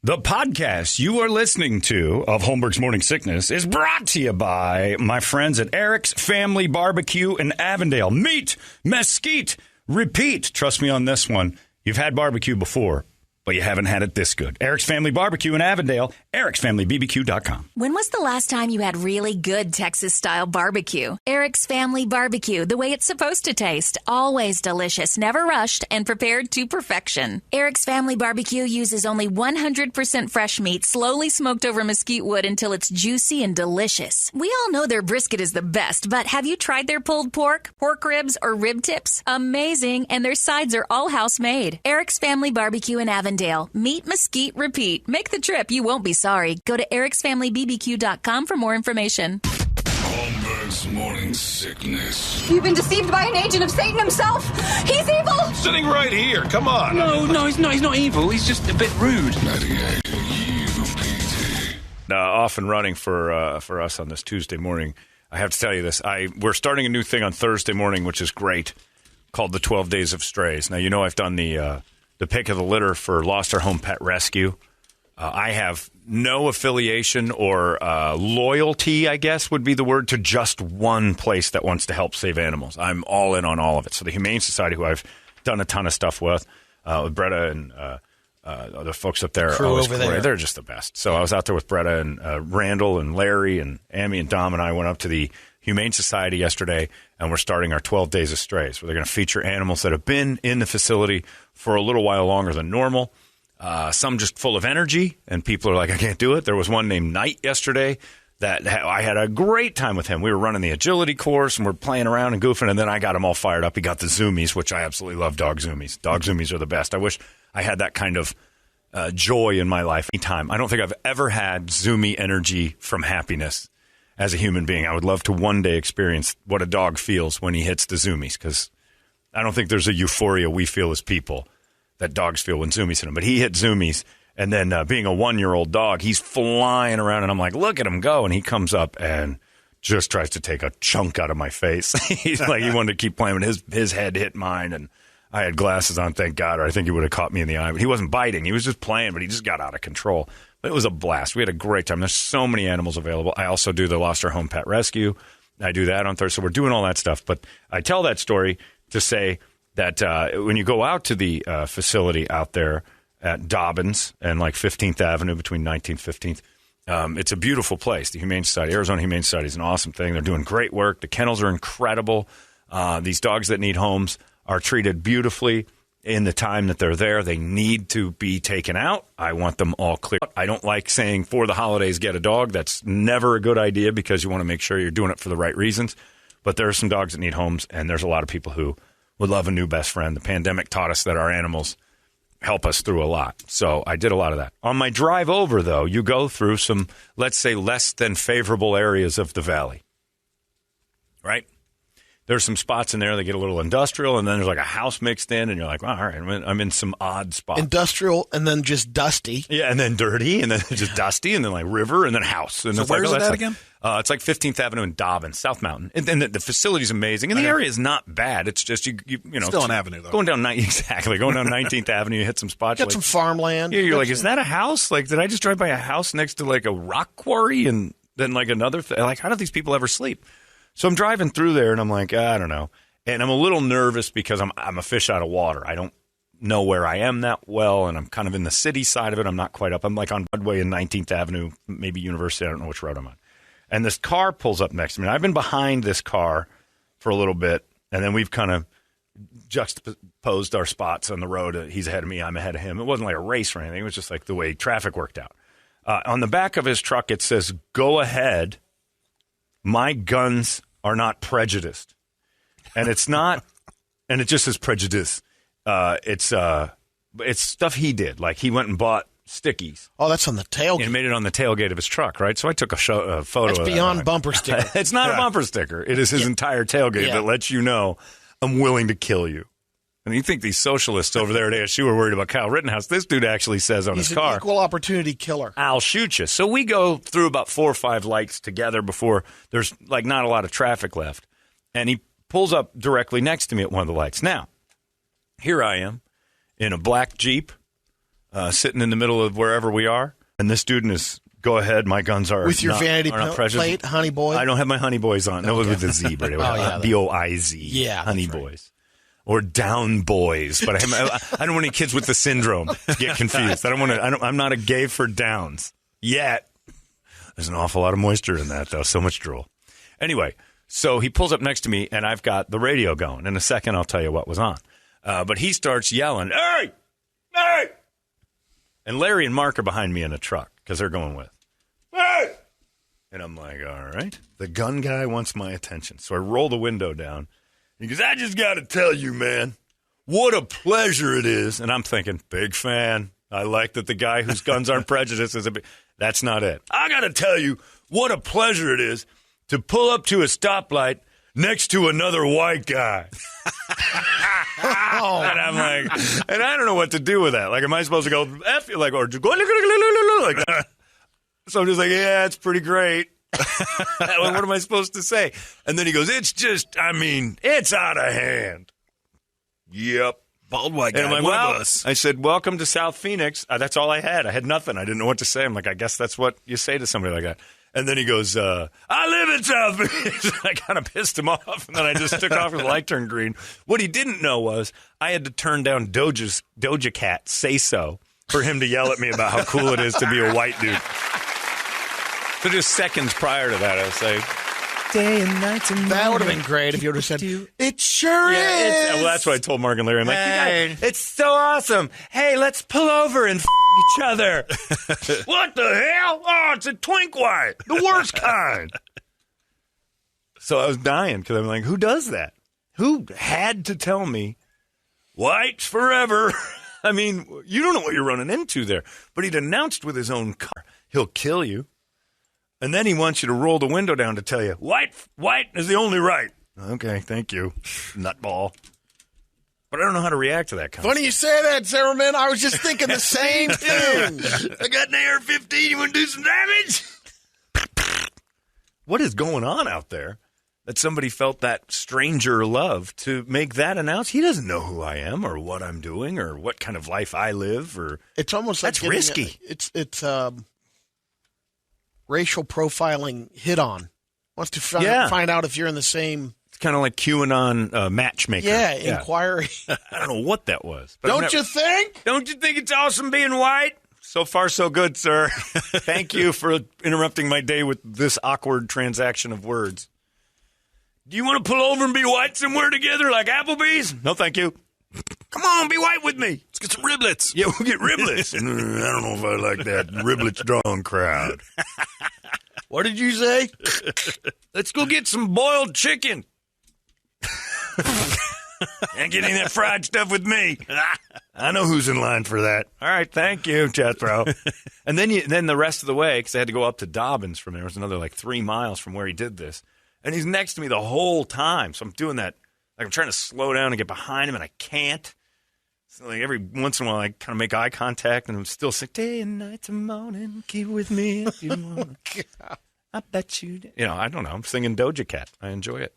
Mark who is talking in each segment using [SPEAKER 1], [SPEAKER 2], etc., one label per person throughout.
[SPEAKER 1] The podcast you are listening to of Holmberg's Morning Sickness is brought to you by my friends at Eric's Family Barbecue in Avondale. Meet, mesquite, repeat. Trust me on this one. You've had barbecue before, but you haven't had it this good. Eric's Family Barbecue in Avondale, ericsfamilybbq.com.
[SPEAKER 2] When was the last time you had really good Texas-style barbecue? Eric's Family Barbecue, the way it's supposed to taste. Always delicious, never rushed, and prepared to perfection. Eric's Family Barbecue uses only 100% fresh meat, slowly smoked over mesquite wood until it's juicy and delicious. We all know their brisket is the best, but have you tried their pulled pork, pork ribs, or rib tips? Amazing, and their sides are all house-made. Eric's Family Barbecue in Avondale. Meat, mesquite, repeat. Make the trip. You won't be sorry. Go to ericsfamilybbq.com for more information.
[SPEAKER 3] Holmberg's Morning Sickness.
[SPEAKER 4] You've been deceived by an agent of Satan himself. He's evil.
[SPEAKER 3] Sitting right here. Come on.
[SPEAKER 5] No, he's not. He's not evil. He's just a bit rude.
[SPEAKER 3] 98 UPD.
[SPEAKER 1] Off and running for us on this Tuesday morning. I have to tell you this. We're starting a new thing on Thursday morning, which is great, called the 12 Days of Strays. Now, you know I've done the pick of the litter for Lost Our Home Pet Rescue. I have no affiliation or loyalty, I guess would be the word, to just one place that wants to help save animals. I'm all in on all of it. So the Humane Society, who I've done a ton of stuff with Bretta and the folks up there,
[SPEAKER 6] crew over there,
[SPEAKER 1] they're just the best. So I was out there with Bretta and Randall and Larry and Amy and Dom, and I went up to the Humane Society yesterday, and we're starting our 12 Days of Strays, where they're going to feature animals that have been in the facility for a little while longer than normal. Some just full of energy, and people are like, I can't do it. There was one named Knight yesterday that I had a great time with him. We were running the agility course, and we're playing around and goofing, and then I got him all fired up. He got the zoomies, which I absolutely love dog zoomies. Dog zoomies are the best. I wish I had that kind of joy in my life anytime. I don't think I've ever had zoomy energy from happiness as a human being. I would love to one day experience what a dog feels when he hits the zoomies, because I don't think there's a euphoria we feel as people that dogs feel when zoomies hit him. But he hit zoomies, and then being a 1-year-old dog, he's flying around, and I'm like, look at him go. And he comes up and just tries to take a chunk out of my face. He's like, he wanted to keep playing, but his head hit mine, and I had glasses on, thank God, or I think he would have caught me in the eye. But he wasn't biting. He was just playing, but he just got out of control. But it was a blast. We had a great time. There's so many animals available. I also do the Lost Our Home Pet Rescue. I do that on Thursday. So we're doing all that stuff. But I tell that story to say that when you go out to the facility out there at Dobbins and like 15th Avenue between 19th and 15th, it's a beautiful place. The Humane Society, Arizona Humane Society, is an awesome thing. They're doing great work. The kennels are incredible. These dogs that need homes are treated beautifully in the time that they're there. They need to be taken out. I want them all clear. I don't like saying for the holidays get a dog. That's never a good idea, because you want to make sure you're doing it for the right reasons. But there are some dogs that need homes, and there's a lot of people who would love a new best friend. The pandemic taught us that our animals help us through a lot. So I did a lot of that. On my drive over, though, you go through some, let's say, less than favorable areas of the valley, right? There's some spots in there that get a little industrial, and then there's like a house mixed in, and you're like, well, all right, I'm in some odd spots.
[SPEAKER 6] Industrial, and then just dusty.
[SPEAKER 1] Yeah, and then dirty, and then just dusty, and then like river, and then house. And
[SPEAKER 5] so
[SPEAKER 1] it's
[SPEAKER 5] where's
[SPEAKER 1] like,
[SPEAKER 5] that again?
[SPEAKER 1] It's like 15th Avenue in Dobbins, South Mountain. And the facility's amazing, and the area is not bad. It's just, you know.
[SPEAKER 5] Still an avenue, though.
[SPEAKER 1] Going down 19th Avenue, you hit some spots.
[SPEAKER 6] Got some farmland.
[SPEAKER 1] Yeah, you're like, is that a house? Like, did I just drive by a house next to like a rock quarry, and then like another thing? Like, how do these people ever sleep? So I'm driving through there, and I'm like, I don't know. And I'm a little nervous because I'm a fish out of water. I don't know where I am that well, and I'm kind of in the city side of it. I'm not quite up. I'm like on Broadway and 19th Avenue, maybe University. I don't know which road I'm on. And this car pulls up next to me. And I've been behind this car for a little bit, and then we've kind of juxtaposed our spots on the road. He's ahead of me. I'm ahead of him. It wasn't like a race or anything. It was just like the way traffic worked out. On the back of his truck, it says, "Go ahead. My guns are not prejudiced." And it's not, and it just says prejudice. It's stuff he did. Like, he went and bought stickies.
[SPEAKER 6] Oh, that's on the tailgate.
[SPEAKER 1] And made it on the tailgate of his truck, right? So I took a photo.
[SPEAKER 6] That's beyond bumper sticker.
[SPEAKER 1] It's not a bumper sticker. It is his entire tailgate that lets you know I'm willing to kill you. And you think these socialists over there at ASU are worried about Kyle Rittenhouse. This dude actually says on his car,
[SPEAKER 6] he's an equal opportunity killer.
[SPEAKER 1] I'll shoot you. So we go through about 4 or 5 lights together before there's like not a lot of traffic left. And he pulls up directly next to me at one of the lights. Now, here I am in a black Jeep, sitting in the middle of wherever we are, and this dude is, go ahead, my guns are
[SPEAKER 6] With your
[SPEAKER 1] not,
[SPEAKER 6] vanity
[SPEAKER 1] are not precious.
[SPEAKER 6] plate, honey boy?
[SPEAKER 1] I don't have my honey boys on. No, with the Z, but B-O-I-Z.
[SPEAKER 6] Yeah,
[SPEAKER 1] honey
[SPEAKER 6] that's right.
[SPEAKER 1] boys. Or down boys. But I don't want any kids with the syndrome to get confused. I'm not a gay for downs. Yet. There's an awful lot of moisture in that, though. So much drool. Anyway, so he pulls up next to me, and I've got the radio going. In a second, I'll tell you what was on. But he starts yelling, "Hey! Hey!" And Larry and Mark are behind me in a truck because they're going with. Hey! And I'm like, all right. The gun guy wants my attention. So I roll the window down. He goes, "I just got to tell you, man, what a pleasure it is." And I'm thinking, big fan. I like that the guy whose guns aren't prejudiced is a big... That's not it. "I got to tell you what a pleasure it is to pull up to a stoplight next to another white guy." And I'm like, and I don't know what to do with that. Like, am I supposed to go F you, like, or just go like that? So I'm just like, yeah, it's pretty great. What am I supposed to say? And then he goes, it's out of hand. Yep.
[SPEAKER 7] Bald white guy.
[SPEAKER 1] And I'm like, well, I said, welcome to South Phoenix. That's all I had. I had nothing. I didn't know what to say. I'm like, I guess that's what you say to somebody like that. And then he goes, I live in South Phoenix. I kind of pissed him off, and then I just took off and the light turned green. What he didn't know was I had to turn down Doja Cat, Say So, for him to yell at me about how cool it is to be a white dude. So just seconds prior to that, I was like, day and night and
[SPEAKER 6] that would have been great if you would have said, "It sure is."
[SPEAKER 1] Well, that's what I told Mark and Larry. I'm like, you guys, it's so awesome. Hey, let's pull over and each other. What the hell? Oh, it's a twink white. The worst kind. So I was dying because I'm like, who does that? Who had to tell me whites forever? I mean, you don't know what you're running into there. But he'd announced with his own car, he'll kill you. And then he wants you to roll the window down to tell you, white is the only right. Okay, thank you, nutball. But I don't know how to react to that kind of
[SPEAKER 6] Funny you say that, Zimmerman. I was just thinking the same thing.
[SPEAKER 1] I got an AR-15. You want to do some damage? What is going on out there that somebody felt that stranger love to make that announce? He doesn't know who I am or what I'm doing or what kind of life I live. Or
[SPEAKER 6] it's almost like
[SPEAKER 1] that's risky.
[SPEAKER 6] It's racial profiling hit on. Wants to find out if you're in the same.
[SPEAKER 1] It's kind of like QAnon matchmaker.
[SPEAKER 6] Yeah, inquiry.
[SPEAKER 1] I don't know what that was. But
[SPEAKER 6] Don't you think
[SPEAKER 1] it's awesome being white? So far, so good, sir. Thank you for interrupting my day with this awkward transaction of words. Do you want to pull over and be white somewhere together like Applebee's? No, thank you. Come on, be white with me.
[SPEAKER 7] Let's get some riblets.
[SPEAKER 1] Yeah, we'll get riblets. I don't know if I like that riblets drawing crowd.
[SPEAKER 6] What did you say?
[SPEAKER 1] Let's go get some boiled chicken. Ain't getting that fried stuff with me. I know who's in line for that. All right, thank you, Jethro. And then the rest of the way, because I had to go up to Dobbins from there. It was another like 3 miles from where he did this. And he's next to me the whole time. So I'm doing that. Like I'm trying to slow down and get behind him, and I can't. So like every once in a while, I kind of make eye contact, and I'm still saying, day and night and morning, keep with me if you want. I bet you did. I don't know. I'm singing Doja Cat. I enjoy it.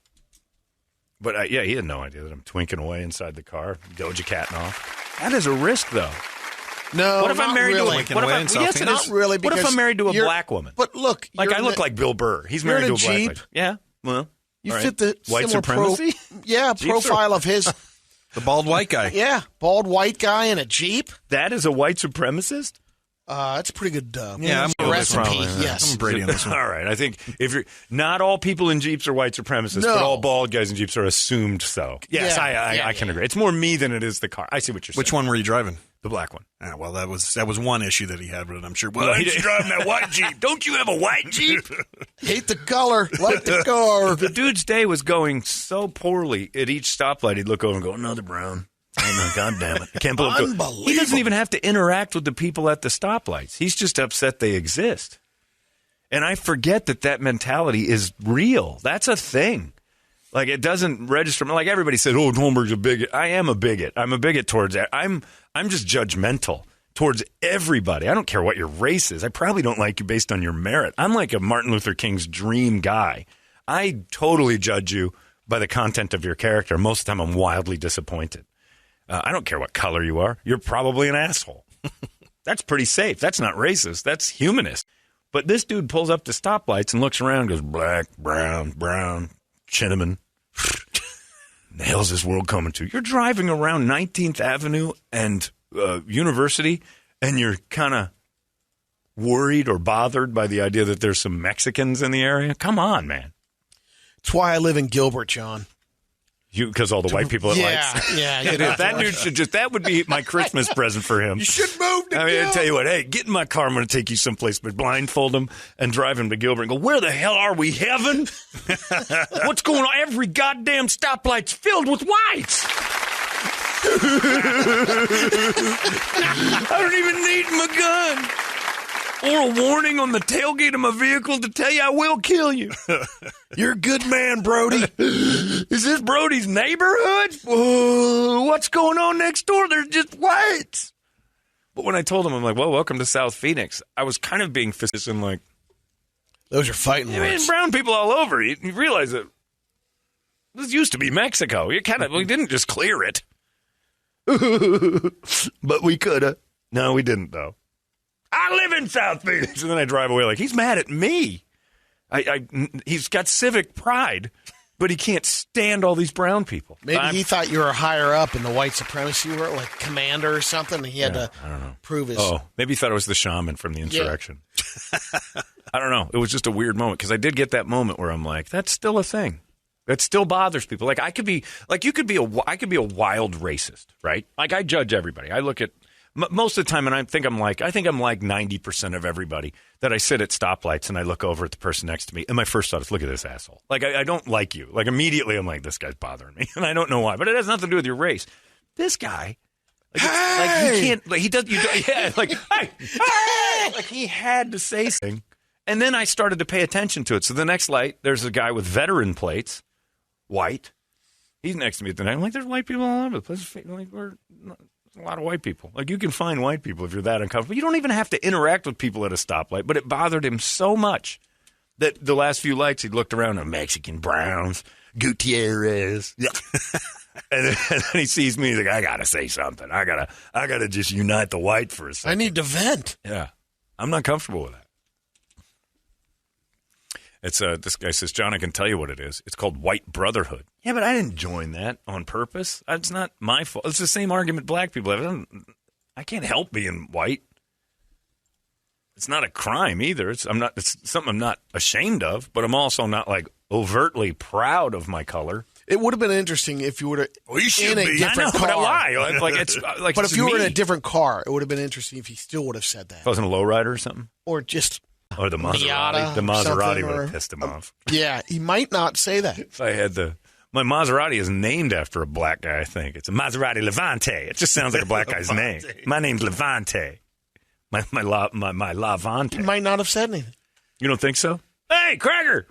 [SPEAKER 1] But, he had no idea that I'm twinking away inside the car, Doja Cat and all. That is a risk, though.
[SPEAKER 6] No,
[SPEAKER 1] what if I'm married
[SPEAKER 6] really.
[SPEAKER 1] to a yes, it
[SPEAKER 6] not
[SPEAKER 1] is.
[SPEAKER 6] really.
[SPEAKER 1] What if I'm married to a black woman?
[SPEAKER 6] But look,
[SPEAKER 1] like I look like Bill Burr. He's married to a black lady. Yeah, well,
[SPEAKER 6] you fit the
[SPEAKER 1] white
[SPEAKER 6] similar
[SPEAKER 1] supremacy.
[SPEAKER 6] Profile of his.
[SPEAKER 7] The bald white guy.
[SPEAKER 6] Yeah, bald white guy in a Jeep.
[SPEAKER 1] That is a white supremacist?
[SPEAKER 6] That's a pretty good
[SPEAKER 7] I'm
[SPEAKER 6] recipe. Yes.
[SPEAKER 7] I'm Brady on this one.
[SPEAKER 1] All right. I think if you're not all people in Jeeps are white supremacists,
[SPEAKER 6] No.
[SPEAKER 1] but all bald guys in Jeeps are assumed so. Yes, I can agree. It's more me than it is the car. I see what you're saying.
[SPEAKER 7] Which one were you driving?
[SPEAKER 1] The black one.
[SPEAKER 7] Well, that was one issue that he had with it, I'm sure.
[SPEAKER 1] Well, he's driving that white Jeep. Don't you have a white Jeep?
[SPEAKER 6] Hate the color, like the car.
[SPEAKER 1] The dude's day was going so poorly at each stoplight, he'd look over and go, another brown. Oh, no, God damn it. I can't believe it.
[SPEAKER 6] Unbelievable.
[SPEAKER 1] He doesn't even have to interact with the people at the stoplights. He's just upset they exist. And I forget that mentality is real. That's a thing. Like, it doesn't register. Like, everybody says, oh, Holmberg's a bigot. I am a bigot. I'm a bigot towards that. I'm just judgmental towards everybody. I don't care what your race is. I probably don't like you based on your merit. I'm like a Martin Luther King's dream guy. I totally judge you by the content of your character. Most of the time, I'm wildly disappointed. I don't care what color you are. You're probably an asshole. That's pretty safe. That's not racist. That's humanist. But this dude pulls up to stoplights and looks around and goes, black, brown, cinnamon. The hell's this world coming to? You're driving around 19th Avenue and University, and you're kind of worried or bothered by the idea that there's some Mexicans in the area? Come on, man.
[SPEAKER 6] That's why I live in Gilbert, John.
[SPEAKER 1] Because all the white people at lights?
[SPEAKER 6] Yeah.
[SPEAKER 1] That dude should that would be my Christmas present for him.
[SPEAKER 6] You should move to
[SPEAKER 1] I mean, I tell you what, hey, get in my car. I'm going to take you someplace, but blindfold him and drive him to Gilbert and go, where the hell are we, heaven? What's going on? Every goddamn stoplight's filled with whites. I don't even need my gun. Or a warning on the tailgate of my vehicle to tell you I will kill you.
[SPEAKER 6] You're a good man, Brody.
[SPEAKER 1] Is this Brody's neighborhood? Whoa, what's going on next door? There's just whites. But when I told him, I'm like, well, welcome to South Phoenix. I was kind of being facetious and like,
[SPEAKER 6] those are fighting words.
[SPEAKER 1] I mean, brown people all over. You realize that this used to be Mexico. We didn't just clear it. But we could have. No, we didn't, though. I live in South Phoenix. And then I drive away like, he's mad at me. He's got civic pride, but he can't stand all these brown people.
[SPEAKER 6] Maybe he thought you were higher up in the white supremacy world, like commander or something. And he had to prove his...
[SPEAKER 1] Oh, maybe he thought it was the shaman from the insurrection. Yeah. I don't know. It was just a weird moment because I did get that moment where I'm like, that's still a thing. That still bothers people. Like I could be a wild racist, right? Like I judge everybody. I look at most of the time, and I think I'm like 90% of everybody that I sit at stoplights and I look over at the person next to me, and my first thought is, look at this asshole. Like I don't like you. Like immediately, I'm like, this guy's bothering me, and I don't know why, but it has nothing to do with your race. This guy, like he can't, like he does, like hey, like he had to say something, and then I started to pay attention to it. So the next light, there's a guy with veteran plates, white. He's next to me at the night. I'm like, there's white people all over the place. Like a lot of white people. Like, you can find white people if you're that uncomfortable. You don't even have to interact with people at a stoplight, but it bothered him so much that the last few lights, he looked around at Mexican Browns, Gutierrez. and then he sees me, he's like, I got to say something. I gotta just unite the white for a second.
[SPEAKER 6] I need to vent.
[SPEAKER 1] Yeah. I'm not comfortable with that. It's this guy says, John, I can tell you what it is. It's called white brotherhood. Yeah, but I didn't join that on purpose. It's not my fault. It's the same argument black people have. I can't help being white. It's not a crime either. It's something I'm not ashamed of, but I'm also not like overtly proud of my color.
[SPEAKER 6] It would have been interesting if you were in a different car.
[SPEAKER 1] But why? Like it's like.
[SPEAKER 6] But if you were in a different car, it would have been interesting if he still would have said that.
[SPEAKER 1] If I was in a lowrider or something,
[SPEAKER 6] or just.
[SPEAKER 1] Or the Maserati. The Maserati would have pissed him off.
[SPEAKER 6] Yeah, he might not say that.
[SPEAKER 1] If I had my Maserati is named after a black guy, I think. It's a Maserati Levante. It just sounds like a black guy's name. My name's Levante. My Lavante.
[SPEAKER 6] He might not have said anything.
[SPEAKER 1] You don't think so? Hey, Cracker!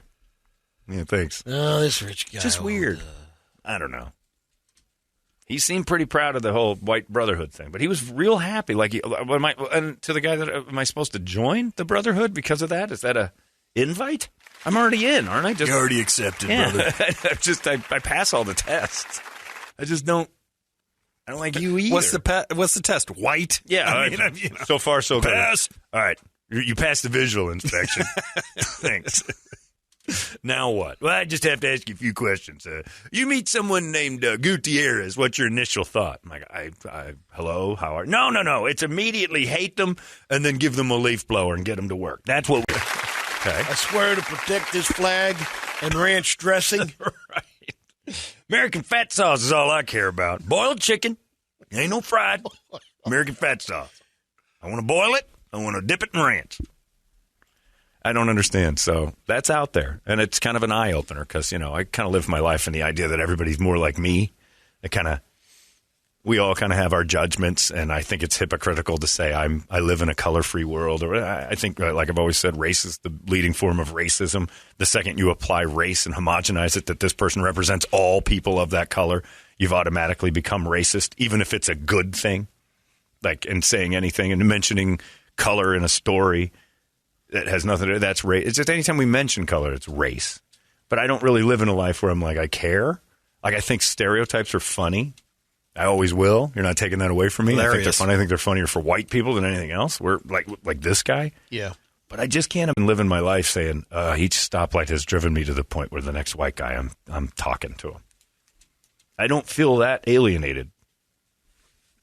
[SPEAKER 1] Yeah, thanks.
[SPEAKER 6] Oh, this rich guy.
[SPEAKER 1] Just weird. I don't know. He seemed pretty proud of the whole white brotherhood thing, but he was real happy. Like, and to the guy that am I supposed to join the brotherhood because of that? Is that a invite? I'm already in, aren't I?
[SPEAKER 7] You're already accepted, brother.
[SPEAKER 1] I pass all the tests. I just don't. I don't like you either.
[SPEAKER 7] What's the test? White?
[SPEAKER 1] Yeah. So far, so good.
[SPEAKER 7] Passed.
[SPEAKER 1] All right, you passed the visual inspection. Thanks. Now what? Well, I just have to ask you a few questions. You meet someone named Gutierrez. What's your initial thought? I'm like, hello, how are you? No. It's immediately hate them and then give them a leaf blower and get them to work. That's what we're... Okay.
[SPEAKER 6] I swear to protect this flag and ranch dressing.
[SPEAKER 1] Right. American fat sauce is all I care about. Boiled chicken. Ain't no fried. American fat sauce. I want to boil it. I want to dip it in ranch. I don't understand. So that's out there. And it's kind of an eye-opener because, I kind of live my life in the idea that everybody's more like me. We all kind of have our judgments, and I think it's hypocritical to say I live in a color-free world. Or I think, like I've always said, race is the leading form of racism. The second you apply race and homogenize it, that this person represents all people of that color, you've automatically become racist, even if it's a good thing. Like in saying anything and mentioning color in a story. That has nothing to do. That's race. It's just anytime we mention color, it's race. But I don't really live in a life where I'm like, I care. Like, I think stereotypes are funny. I always will. You're not taking that away from me.
[SPEAKER 6] Hilarious.
[SPEAKER 1] I think they're funny. I think they're funnier for white people than anything else. We're like this guy.
[SPEAKER 6] Yeah.
[SPEAKER 1] But I just can't even live in my life saying each stoplight has driven me to the point where the next white guy I'm talking to him. I don't feel that alienated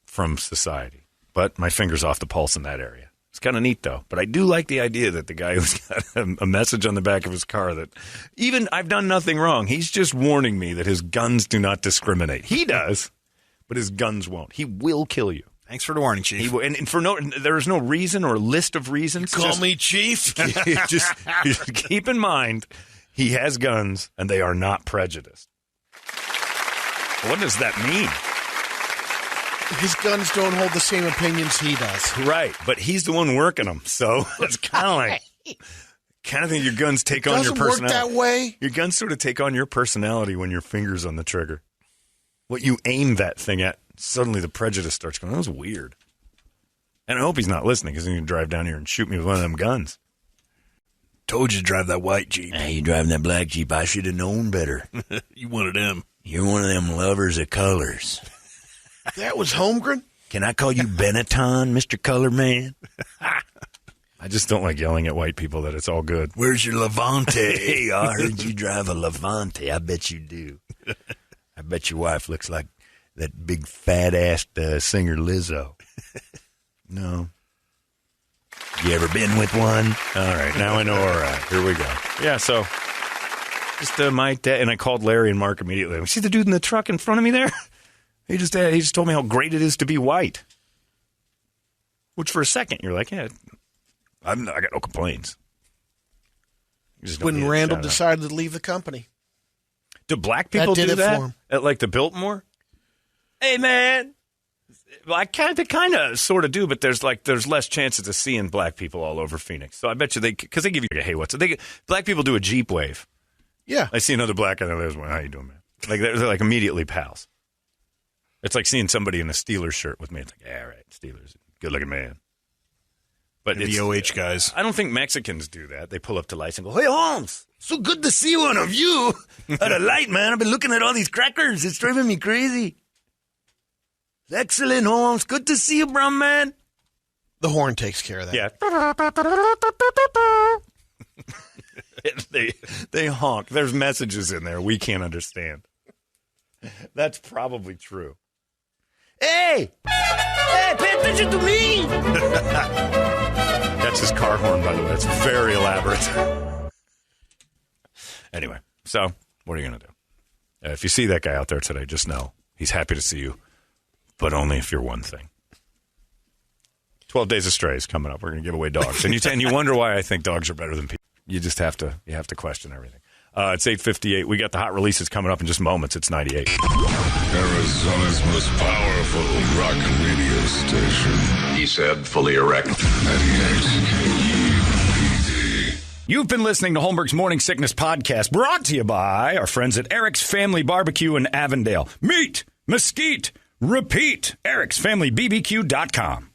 [SPEAKER 1] from society, but my finger's off the pulse in that area. It's kind of neat, though. But I do like the idea that the guy who's got a message on the back of his car that even I've done nothing wrong. He's just warning me that his guns do not discriminate. He does, but his guns won't. He will kill you.
[SPEAKER 7] Thanks for the warning, Chief.
[SPEAKER 1] He will, and for there is no reason or list of reasons.
[SPEAKER 6] Call me Chief.
[SPEAKER 1] just keep in mind, he has guns, and they are not prejudiced. What does that mean?
[SPEAKER 6] His guns don't hold the same opinions he does.
[SPEAKER 1] Right, but he's the one working them, so it's kind of like, think your guns take on your personality.
[SPEAKER 6] Doesn't work that way.
[SPEAKER 1] Your guns sort of take on your personality when your finger's on the trigger. What you aim that thing at, suddenly the prejudice starts going, that was weird. And I hope he's not listening because he's going to drive down here and shoot me with one of them guns.
[SPEAKER 7] Told you to drive that white Jeep.
[SPEAKER 8] Hey, you driving that black Jeep. I should have known better.
[SPEAKER 7] You wanted him.
[SPEAKER 8] You're one of them lovers of colors.
[SPEAKER 6] That was Holmgren?
[SPEAKER 8] Can I call you Benetton, Mr. Color Man?
[SPEAKER 1] I just don't like yelling at white people that it's all good.
[SPEAKER 8] Where's your Levante? Hey, I heard you drive a Levante. I bet you do. I bet your wife looks like that big fat-ass singer Lizzo. No. You ever been with one?
[SPEAKER 1] All right, now I know. All right, here we go. Yeah, so just my dad, and I called Larry and Mark immediately. See the dude in the truck in front of me there? He just told me how great it is to be white. Which for a second you're like, yeah, I got no complaints.
[SPEAKER 6] When Randall decided to leave the company.
[SPEAKER 1] Do black people
[SPEAKER 6] That did
[SPEAKER 1] do
[SPEAKER 6] it
[SPEAKER 1] that
[SPEAKER 6] for him.
[SPEAKER 1] at like the Biltmore? Hey man, well, I kind of sort of do, but there's less chances of seeing black people all over Phoenix. So I bet you because they give you a hey what's it? Black people do a Jeep wave.
[SPEAKER 6] Yeah.
[SPEAKER 1] I see another black guy there's one. How you doing, man? Like they're like immediately pals. It's like seeing somebody in a Steelers shirt with me. It's like, yeah, all right, Steelers, good looking man. But
[SPEAKER 7] And the OH guys.
[SPEAKER 1] I don't think Mexicans do that. They pull up to lights and go, hey, Holmes, so good to see one of you at a light, man. I've been looking at all these crackers. It's driving me crazy. Excellent, Holmes. Good to see you, brown man.
[SPEAKER 6] The horn takes care of that.
[SPEAKER 1] Yeah. They honk. There's messages in there we can't understand. That's probably true. Hey, pay attention to me. That's his car horn, by the way. It's very elaborate. Anyway, so what are you going to do? If you see that guy out there today, just know he's happy to see you, but only if you're one thing. 12 Days of Strays coming up. We're going to give away dogs. And you wonder why I think dogs are better than people. You just have to question everything. It's 8:58. We got the hot releases coming up in just moments. It's 98.
[SPEAKER 3] Arizona's most powerful rock radio station. He said, fully erect. 98 KUPD.
[SPEAKER 1] You've been listening to Holmberg's Morning Sickness Podcast, brought to you by our friends at Eric's Family Barbecue in Avondale. Meet, mesquite, repeat. Eric'sFamilyBBQ.com.